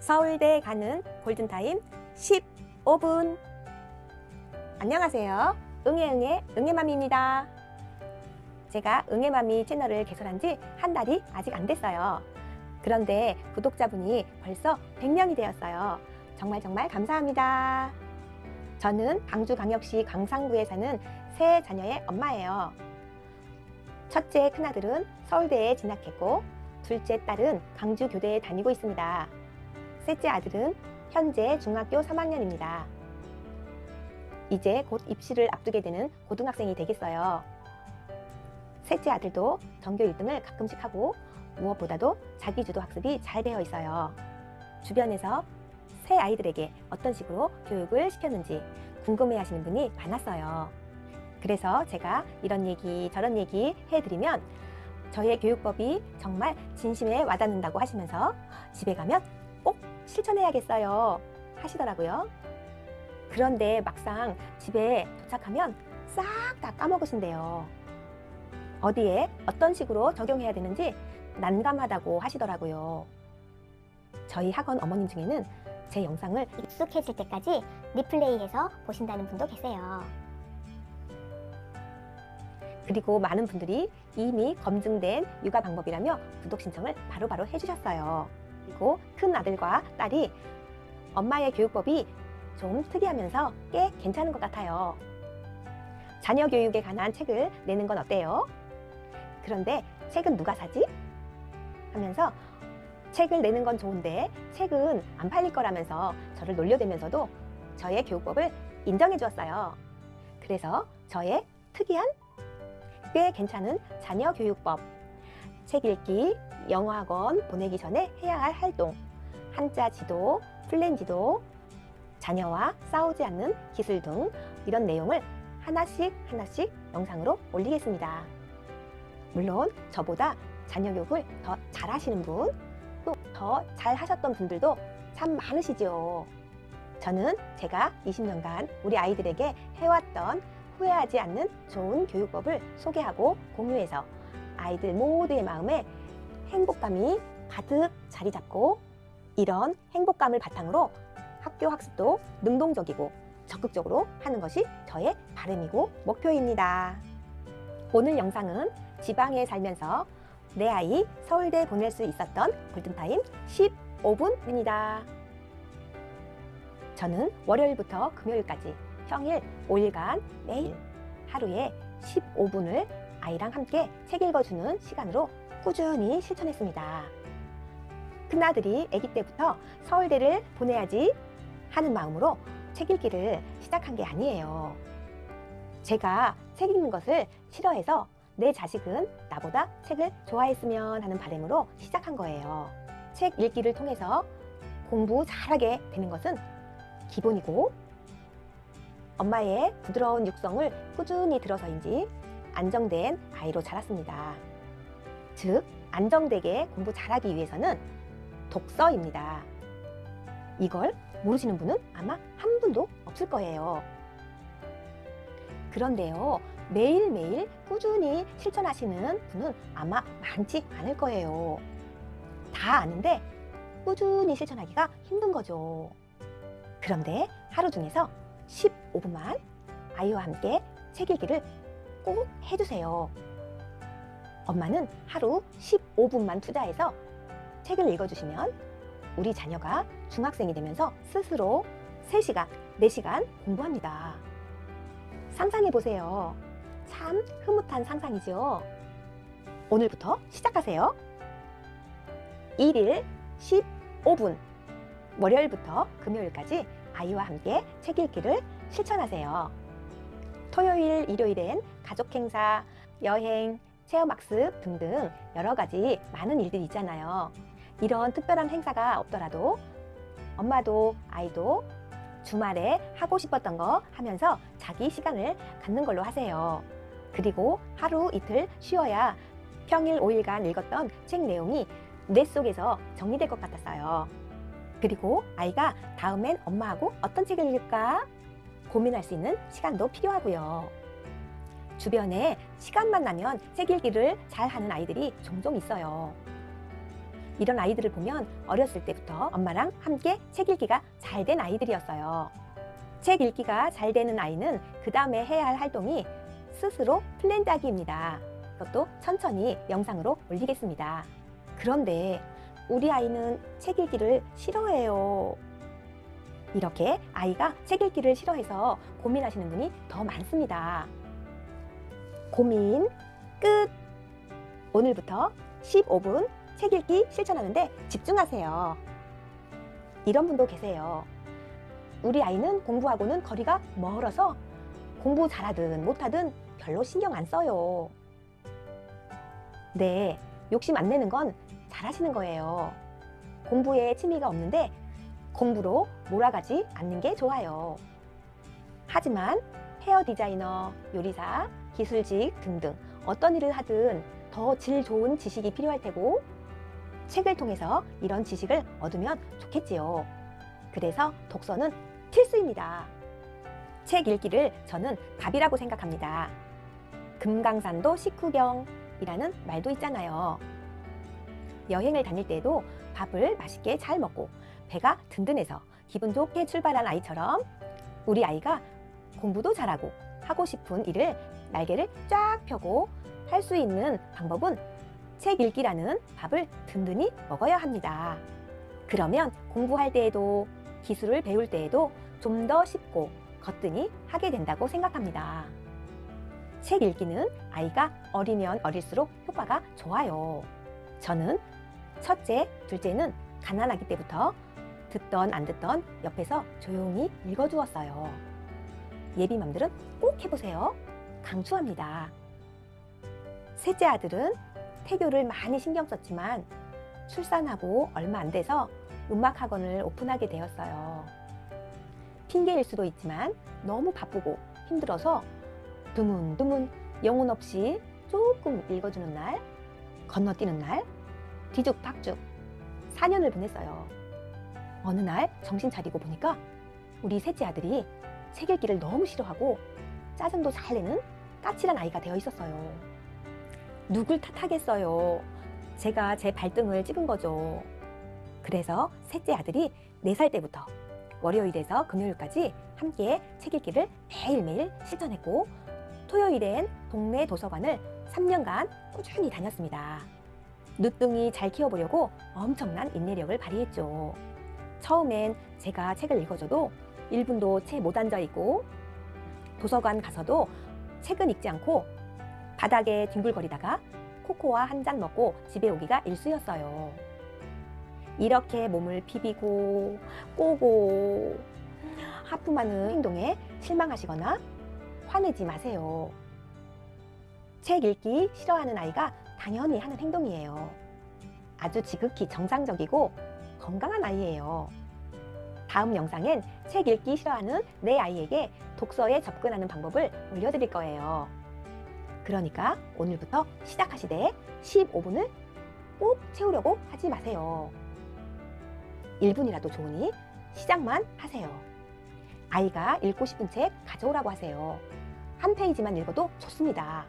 서울대 가는 골든타임 15분. 안녕하세요. 응애응애 응애맘이입니다. 제가 응애맘이 채널을 개설한 지 한 달이 아직 안 됐어요. 그런데 구독자분이 벌써 100명이 되었어요. 정말 감사합니다. 저는 광주광역시 광산구에 사는 세 자녀의 엄마예요. 첫째 큰아들은 서울대에 진학했고 둘째 딸은 광주교대에 다니고 있습니다. 셋째 아들은 현재 중학교 3학년입니다. 이제 곧 입시를 앞두게 되는 고등학생이 되겠어요. 셋째 아들도 전교 1등을 가끔씩 하고 무엇보다도 자기주도 학습이 잘 되어 있어요. 주변에서 새 아이들에게 어떤 식으로 교육을 시켰는지 궁금해 하시는 분이 많았어요. 그래서 제가 이런 얘기 저런 얘기 해드리면 저의 교육법이 정말 진심에 와닿는다고 하시면서 집에 가면 꼭 실천해야겠어요 하시더라고요. 그런데 막상 집에 도착하면 싹 다 까먹으신대요. 어디에 어떤 식으로 적용해야 되는지 난감하다고 하시더라고요. 저희 학원 어머님 중에는 제 영상을 익숙해질 때까지 리플레이해서 보신다는 분도 계세요. 그리고 많은 분들이 이미 검증된 육아 방법이라며 구독 신청을 바로바로 해주셨어요. 그리고 큰 아들과 딸이 엄마의 교육법이 좀 특이하면서 꽤 괜찮은 것 같아요. 자녀 교육에 관한 책을 내는 건 어때요? 그런데 책은 누가 사지? 하면서 책을 내는 건 좋은데 책은 안 팔릴 거라면서 저를 놀려대면서도 저의 교육법을 인정해 주었어요. 그래서 저의 특이한 꽤 괜찮은 자녀 교육법, 책 읽기, 영어학원 보내기 전에 해야 할 활동, 한자 지도, 플랜 지도, 자녀와 싸우지 않는 기술 등 이런 내용을 하나씩 영상으로 올리겠습니다. 물론 저보다 자녀 교육을 더 잘하시는 분, 또 더 잘하셨던 분들도 참 많으시죠. 저는 제가 20년간 우리 아이들에게 해왔던 후회하지 않는 좋은 교육법을 소개하고 공유해서 아이들 모두의 마음에 행복감이 가득 자리 잡고 이런 행복감을 바탕으로 학교 학습도 능동적이고 적극적으로 하는 것이 저의 바람이고 목표입니다. 오늘 영상은 지방에 살면서 내 아이 서울대 보낼 수 있었던 골든타임 15분입니다. 저는 월요일부터 금요일까지 평일 5일간 매일 하루에 15분을 아이랑 함께 책 읽어주는 시간으로 꾸준히 실천했습니다. 큰아들이 아기 때부터 서울대를 보내야지 하는 마음으로 책 읽기를 시작한 게 아니에요. 제가 책 읽는 것을 싫어해서 내 자식은 나보다 책을 좋아했으면 하는 바람으로 시작한 거예요. 책 읽기를 통해서 공부 잘하게 되는 것은 기본이고 엄마의 부드러운 육성을 꾸준히 들어서인지 안정된 아이로 자랐습니다. 즉, 안정되게 공부 잘하기 위해서는 독서입니다. 이걸 모르시는 분은 아마 한 분도 없을 거예요. 그런데요, 매일매일 꾸준히 실천하시는 분은 아마 많지 않을 거예요. 다 아는데 꾸준히 실천하기가 힘든 거죠. 그런데 하루 중에서 15분만 아이와 함께 책 읽기를 꼭 해주세요. 엄마는 하루 15분만 투자해서 책을 읽어주시면 우리 자녀가 중학생이 되면서 스스로 3시간, 4시간 공부합니다. 상상해보세요. 참 흐뭇한 상상이죠. 오늘부터 시작하세요. 1일 15분, 월요일부터 금요일까지 아이와 함께 책 읽기를 실천하세요. 토요일, 일요일엔 가족 행사, 여행, 체험학습 등등 여러 가지 많은 일들이 있잖아요. 이런 특별한 행사가 없더라도 엄마도 아이도 주말에 하고 싶었던 거 하면서 자기 시간을 갖는 걸로 하세요. 그리고 하루 이틀 쉬어야 평일 5일간 읽었던 책 내용이 뇌 속에서 정리될 것 같았어요. 그리고 아이가 다음엔 엄마하고 어떤 책을 읽을까 고민할 수 있는 시간도 필요하고요. 주변에 시간만 나면 책 읽기를 잘 하는 아이들이 종종 있어요. 이런 아이들을 보면 어렸을 때부터 엄마랑 함께 책 읽기가 잘 된 아이들이었어요. 책 읽기가 잘 되는 아이는 그 다음에 해야 할 활동이 스스로 플랜 짜기입니다. 그것도 천천히 영상으로 올리겠습니다. 그런데 우리 아이는 책 읽기를 싫어해요. 이렇게 아이가 책 읽기를 싫어해서 고민하시는 분이 더 많습니다. 고민 끝! 오늘부터 15분 책 읽기 실천하는데 집중하세요. 이런 분도 계세요. 우리 아이는 공부하고는 거리가 멀어서 공부 잘하든 못하든 별로 신경 안 써요. 네, 욕심 안 내는 건 잘하시는 거예요. 공부에 취미가 없는데 공부로 몰아가지 않는 게 좋아요. 하지만 헤어 디자이너, 요리사, 기술직 등등 어떤 일을 하든 더 질 좋은 지식이 필요할 테고 책을 통해서 이런 지식을 얻으면 좋겠지요. 그래서 독서는 필수입니다. 책 읽기를 저는 밥이라고 생각합니다. 금강산도 식후경이라는 말도 있잖아요. 여행을 다닐 때에도 밥을 맛있게 잘 먹고 배가 든든해서 기분 좋게 출발한 아이처럼 우리 아이가 공부도 잘하고 하고 싶은 일을 날개를 쫙 펴고 할 수 있는 방법은 책 읽기라는 밥을 든든히 먹어야 합니다. 그러면 공부할 때에도 기술을 배울 때에도 좀 더 쉽고 거뜬히 하게 된다고 생각합니다. 책 읽기는 아이가 어리면 어릴수록 효과가 좋아요. 저는 첫째, 둘째는 가난하기 때부터 듣던 안 듣던 옆에서 조용히 읽어주었어요. 예비맘들은 꼭 해보세요. 강추합니다. 셋째 아들은 태교를 많이 신경 썼지만 출산하고 얼마 안 돼서 음악학원을 오픈하게 되었어요. 핑계일 수도 있지만 너무 바쁘고 힘들어서 드문드문 영혼 없이 조금 읽어주는 날, 건너뛰는 날, 뒤죽박죽 4년을 보냈어요. 어느 날 정신 차리고 보니까 우리 셋째 아들이 책 읽기를 너무 싫어하고 짜증도 잘 내는 까칠한 아이가 되어 있었어요. 누굴 탓하겠어요. 제가 제 발등을 찍은 거죠. 그래서 셋째 아들이 4살 때부터 월요일에서 금요일까지 함께 책 읽기를 매일매일 실천했고 토요일엔 동네 도서관을 3년간 꾸준히 다녔습니다. 늦둥이 잘 키워보려고 엄청난 인내력을 발휘했죠. 처음엔 제가 책을 읽어줘도 1분도 채 못 앉아있고 도서관 가서도 책은 읽지 않고 바닥에 뒹굴거리다가 코코아 한 잔 먹고 집에 오기가 일쑤였어요. 이렇게 몸을 비비고 꼬고 하품하는 행동에 실망하시거나 화내지 마세요. 책 읽기 싫어하는 아이가 당연히 하는 행동이에요. 아주 지극히 정상적이고 건강한 아이예요. 다음 영상엔 책 읽기 싫어하는 내 아이에게 독서에 접근하는 방법을 올려드릴 거예요. 그러니까 오늘부터 시작하시되 15분을 꼭 채우려고 하지 마세요. 1분이라도 좋으니 시작만 하세요. 아이가 읽고 싶은 책 가져오라고 하세요. 한 페이지만 읽어도 좋습니다.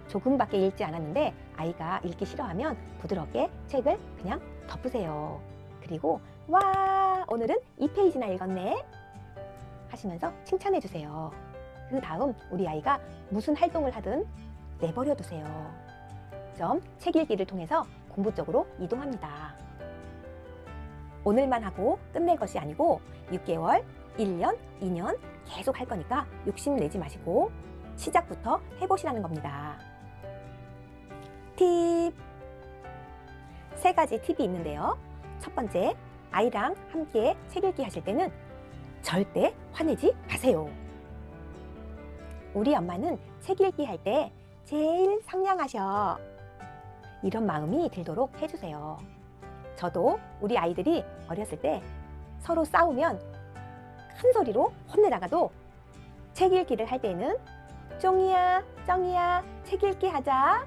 조금밖에 읽지 않았는데 아이가 읽기 싫어하면 부드럽게 책을 그냥 덮으세요. 그리고 와, 오늘은 2페이지나 읽었네 하시면서 칭찬해 주세요. 그 다음 우리 아이가 무슨 활동을 하든 내버려 두세요. 책 읽기를 통해서 공부 쪽으로 이동합니다. 오늘만 하고 끝낼 것이 아니고 6개월, 1년, 2년 계속 할 거니까 욕심내지 마시고 시작부터 해보시라는 겁니다. 팁! 3가지 팁이 있는데요. 첫 번째, 아이랑 함께 책 읽기 하실 때는 절대 화내지 마세요. 우리 엄마는 책 읽기 할 때 제일 상냥하셔. 이런 마음이 들도록 해주세요. 저도 우리 아이들이 어렸을 때 서로 싸우면 큰 소리로 혼내다가도 책 읽기를 할 때는 쫑이야, 쩡이야, 책 읽기 하자.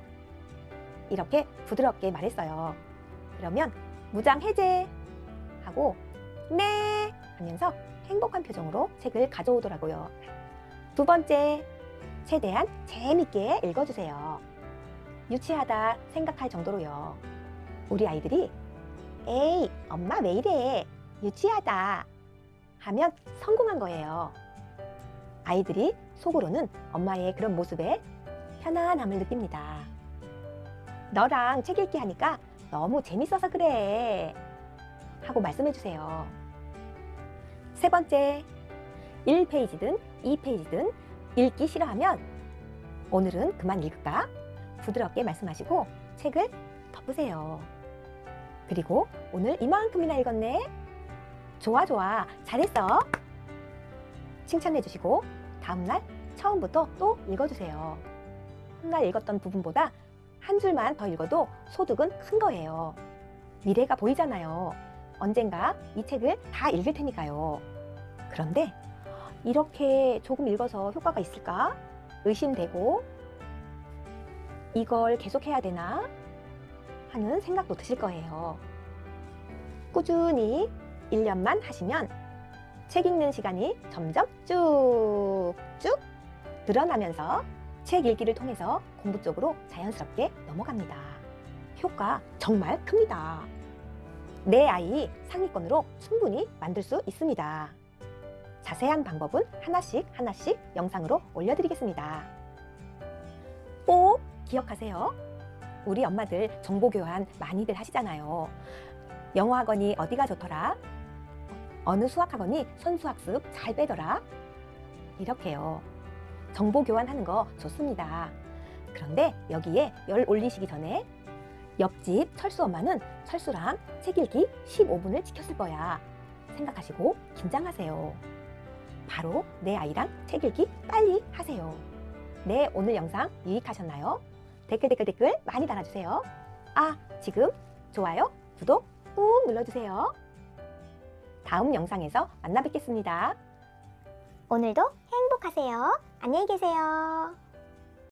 이렇게 부드럽게 말했어요. 그러면 무장 해제 하고 네 하면서 행복한 표정으로 책을 가져오더라고요. 두 번째, 최대한 재밌게 읽어주세요. 유치하다 생각할 정도로요. 우리 아이들이 에이, 엄마 왜 이래? 유치하다. 하면 성공한 거예요. 아이들이 속으로는 엄마의 그런 모습에 편안함을 느낍니다. 너랑 책 읽기 하니까 너무 재밌어서 그래. 하고 말씀해 주세요. 세 번째, 1페이지든 2페이지든 읽기 싫어하면 오늘은 그만 읽을까? 부드럽게 말씀하시고 책을 덮으세요. 그리고 오늘 이만큼이나 읽었네? 좋아, 좋아. 잘했어. 칭찬해 주시고 다음날 처음부터 또 읽어주세요. 한날 읽었던 부분보다 한 줄만 더 읽어도 소득은 큰 거예요. 미래가 보이잖아요. 언젠가 이 책을 다 읽을 테니까요. 그런데 이렇게 조금 읽어서 효과가 있을까? 의심되고 이걸 계속해야 되나? 하는 생각도 드실 거예요. 꾸준히 1년만 하시면 책 읽는 시간이 점점 쭉쭉 늘어나면서 책 읽기를 통해서 공부 쪽으로 자연스럽게 넘어갑니다. 효과 정말 큽니다. 내 아이 상위권으로 충분히 만들 수 있습니다. 자세한 방법은 하나씩 영상으로 올려드리겠습니다. 꼭 기억하세요. 우리 엄마들 정보교환 많이들 하시잖아요. 영어학원이 어디가 좋더라? 어느 수학학원이 선수학습 잘 빼더라? 이렇게요. 정보교환하는 거 좋습니다. 그런데 여기에 열 올리시기 전에 옆집 철수 엄마는 철수랑 책 읽기 15분을 지켰을 거야 생각하시고 긴장하세요. 바로 내 아이랑 책 읽기 빨리 하세요. 네, 오늘 영상 유익하셨나요? 댓글 많이 달아주세요. 아, 지금 좋아요, 구독 꾹 눌러주세요. 다음 영상에서 만나 뵙겠습니다. 오늘도 행복하세요. 안녕히 계세요.